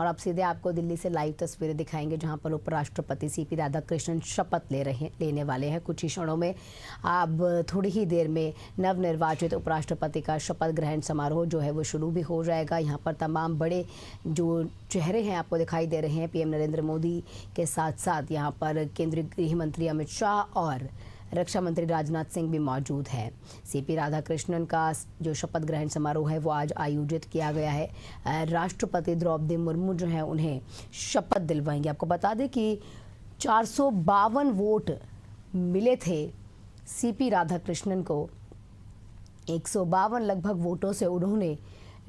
और अब सीधे आपको दिल्ली से लाइव तस्वीरें दिखाएंगे जहां पर उपराष्ट्रपति सीपी राधाकृष्णन शपथ लेने वाले हैं। कुछ ही क्षणों में, अब थोड़ी ही देर में नवनिर्वाचित उपराष्ट्रपति का शपथ ग्रहण समारोह जो है वो शुरू भी हो जाएगा। यहां पर तमाम बड़े जो चेहरे हैं आपको दिखाई दे रहे हैं। पीएम नरेंद्र मोदी के साथ साथ यहाँ पर केंद्रीय गृह मंत्री अमित शाह और रक्षा मंत्री राजनाथ सिंह भी मौजूद हैं। सीपी राधाकृष्णन का जो शपथ ग्रहण समारोह है वो आज आयोजित किया गया है। राष्ट्रपति द्रौपदी मुर्मू जो है उन्हें शपथ दिलवाएंगे। आपको बता दें कि 452 वोट मिले थे सीपी राधाकृष्णन को। 152 लगभग वोटों से उन्होंने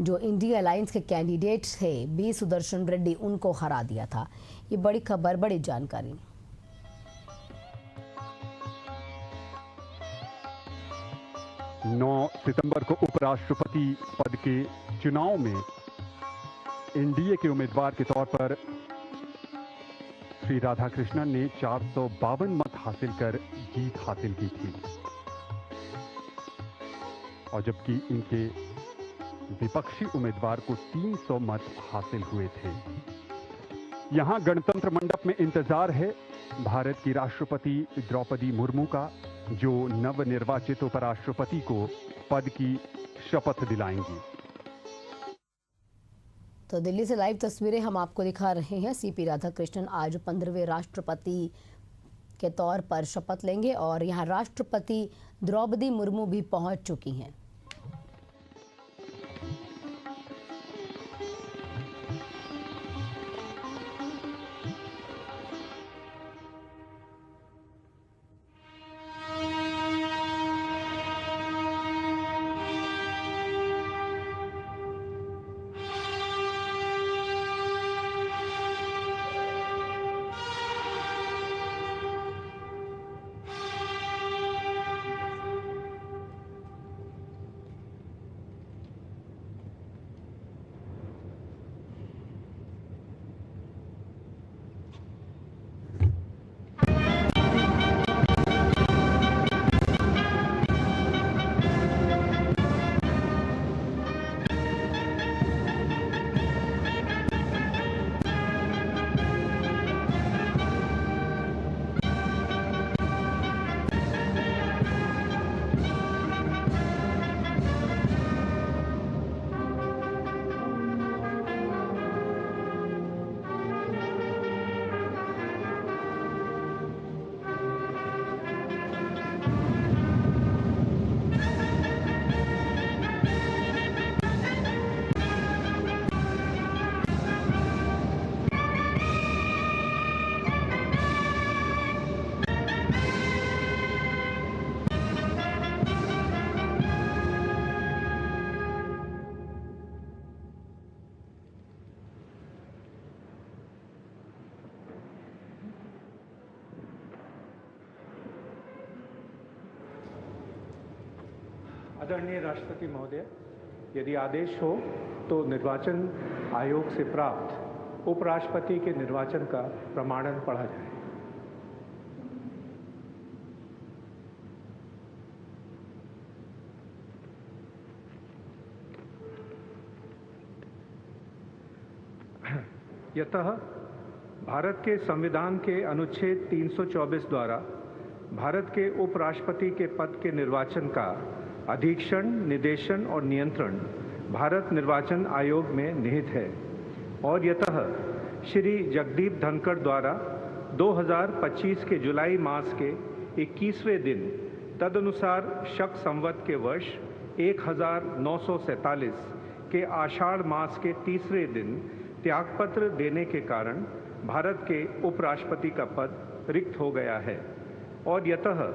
जो इंडिया अलायंस के कैंडिडेट थे बी सुदर्शन रेड्डी उनको हरा दिया था। ये बड़ी खबर, बड़ी जानकारी। 9 सितंबर को उपराष्ट्रपति पद के चुनाव में एनडीए के उम्मीदवार के तौर पर श्री राधाकृष्णन ने 452 मत हासिल कर जीत हासिल की थी, और जबकि इनके विपक्षी उम्मीदवार को 300 मत हासिल हुए थे। यहां गणतंत्र मंडप में इंतजार है भारत की राष्ट्रपति द्रौपदी मुर्मू का, जो नवनिर्वाचित उपराष्ट्रपति को पद की शपथ दिलाएंगी। तो दिल्ली से लाइव तस्वीरें हम आपको दिखा रहे हैं। सीपी राधाकृष्णन आज 15वें राष्ट्रपति के तौर पर शपथ लेंगे और यहां राष्ट्रपति द्रौपदी मुर्मू भी पहुंच चुकी हैं। आदरणीय राष्ट्रपति महोदय, यदि आदेश हो तो निर्वाचन आयोग से प्राप्त उपराष्ट्रपति के निर्वाचन का प्रमाणन पढ़ा जाए। यतः भारत के संविधान के अनुच्छेद 324 द्वारा भारत के उपराष्ट्रपति के पद के निर्वाचन का अधीक्षण, निर्देशन और नियंत्रण भारत निर्वाचन आयोग में निहित है, और यतः श्री जगदीप धनखड़ द्वारा 2025 के जुलाई मास के 21वें दिन तदनुसार शक संवत के वर्ष 1947 के आषाढ़ मास के तीसरे दिन त्यागपत्र देने के कारण भारत के उपराष्ट्रपति का पद रिक्त हो गया है, और यतः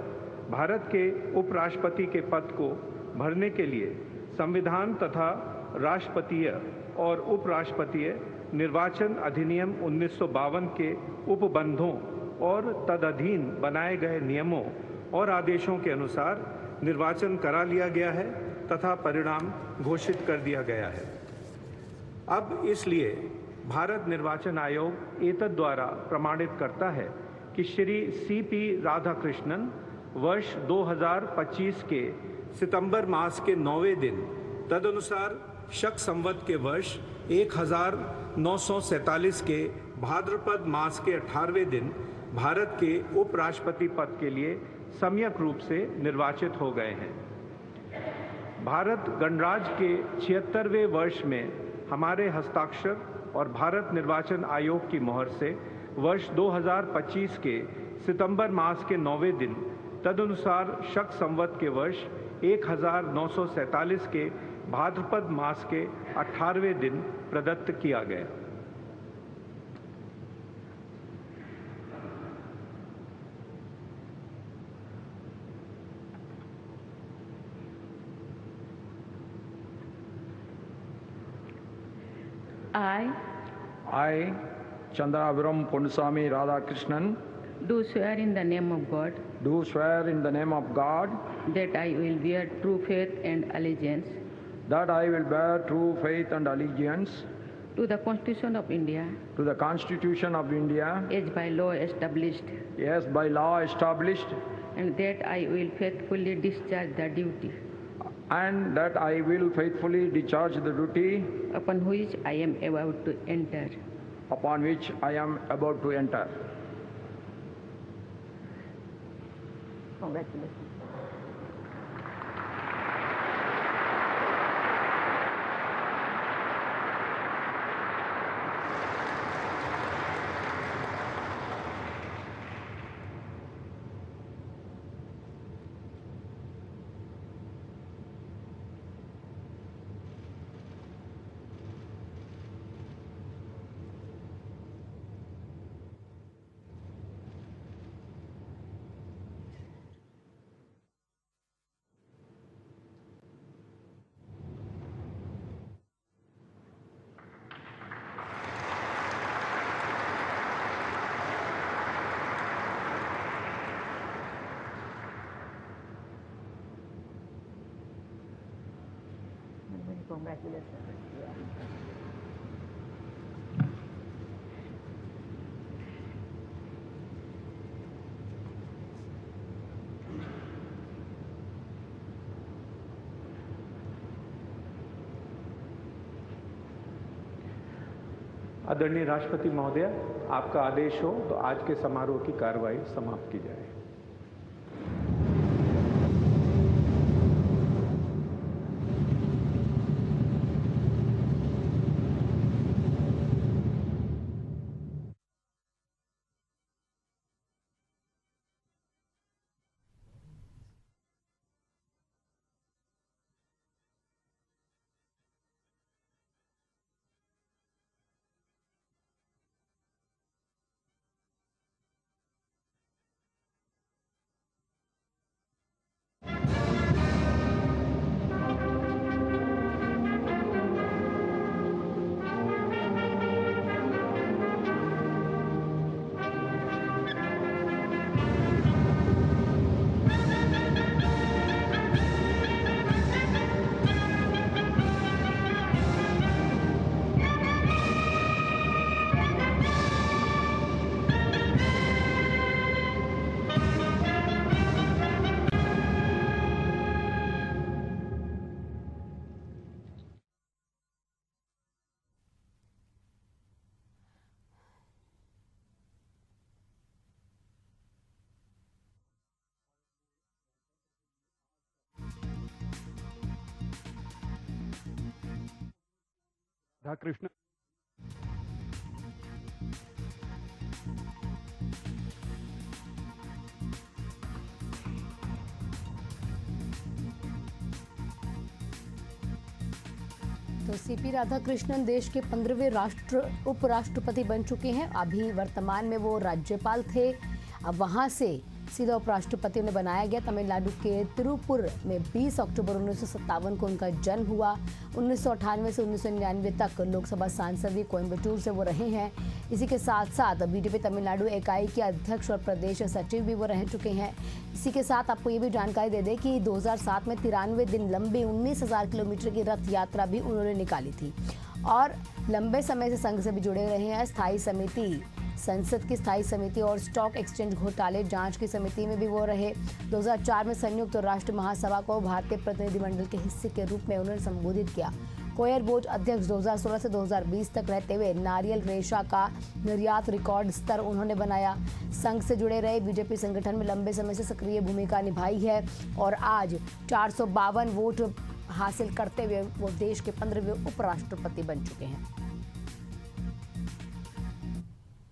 भारत के उपराष्ट्रपति के पद को भरने के लिए संविधान तथा राष्ट्रपतीय और उपराष्ट्रपतीय निर्वाचन अधिनियम 1952 के उपबंधों और तदधीन बनाए गए नियमों और आदेशों के अनुसार निर्वाचन करा लिया गया है तथा परिणाम घोषित कर दिया गया है। अब इसलिए भारत निर्वाचन आयोग एतद द्वारा प्रमाणित करता है कि श्री सीपी राधाकृष्णन वर्ष 2025 के सितंबर मास के 9वें दिन तदनुसार शक संवत के वर्ष 1947 के भाद्रपद मास के 18वें दिन भारत के उपराष्ट्रपति पद के लिए सम्यक रूप से निर्वाचित हो गए हैं। भारत गणराज्य के 76वें वर्ष में हमारे हस्ताक्षर और भारत निर्वाचन आयोग की मोहर से वर्ष 2025 के सितंबर मास के 9वें दिन तदनुसार शक संवत के वर्ष 1947 के भाद्रपद मास के 18वें दिन प्रदत्त किया गया। I, Chandraviram Ponnusamy Radhakrishnan, do swear in the name of God do swear in the name of God that I will bear true faith and allegiance that I will bear true faith and allegiance to the Constitution of India to the Constitution of India as by law established, as by law established, and that I will faithfully discharge the duty and that I will faithfully discharge the duty upon which I am about to enter. upon which I am about to enter. Congratulations. आदरणीय राष्ट्रपति महोदय, आपका आदेश हो तो आज के समारोह की कार्रवाई समाप्त की जाए। राधाकृष्णन तो सीपी राधाकृष्णन देश के 15वें उपराष्ट्रपति बन चुके हैं। अभी वर्तमान में वो राज्यपाल थे। अब वहां से सीधा उपराष्ट्रपति उन्हें बनाया गया। तमिलनाडु के तिरुपुर में 20 अक्टूबर 1957 को उनका जन्म हुआ। 1998 से 1999 तक लोकसभा सांसद भी कोयम्बटूर से वो रहे हैं। इसी के साथ साथ बीजेपी तमिलनाडु इकाई के अध्यक्ष और प्रदेश सचिव भी वो रह चुके हैं। इसी के साथ आपको ये भी जानकारी दे दें कि 2007 में 93 दिन लंबी 19,000 किलोमीटर की रथ यात्रा भी उन्होंने निकाली थी और लंबे समय से संघ से भी जुड़े रहे हैं। स्थायी समिति, संसद की स्थायी समिति और स्टॉक एक्सचेंज घोटाले जांच की समिति में भी वो रहे। 2004 में संयुक्त राष्ट्र महासभा को भारतीय प्रतिनिधिमंडल के हिस्से के रूप में उन्होंने संबोधित किया। कोयर बोर्ड अध्यक्ष 2016 से 2020 तक रहते हुए नारियल रेशा का निर्यात रिकॉर्ड स्तर उन्होंने बनाया। संघ से जुड़े रहे बीजेपी संगठन में लंबे समय से सक्रिय भूमिका निभाई है और आज 452 वोट हासिल करते हुए वो देश के 15वें उपराष्ट्रपति बन चुके हैं।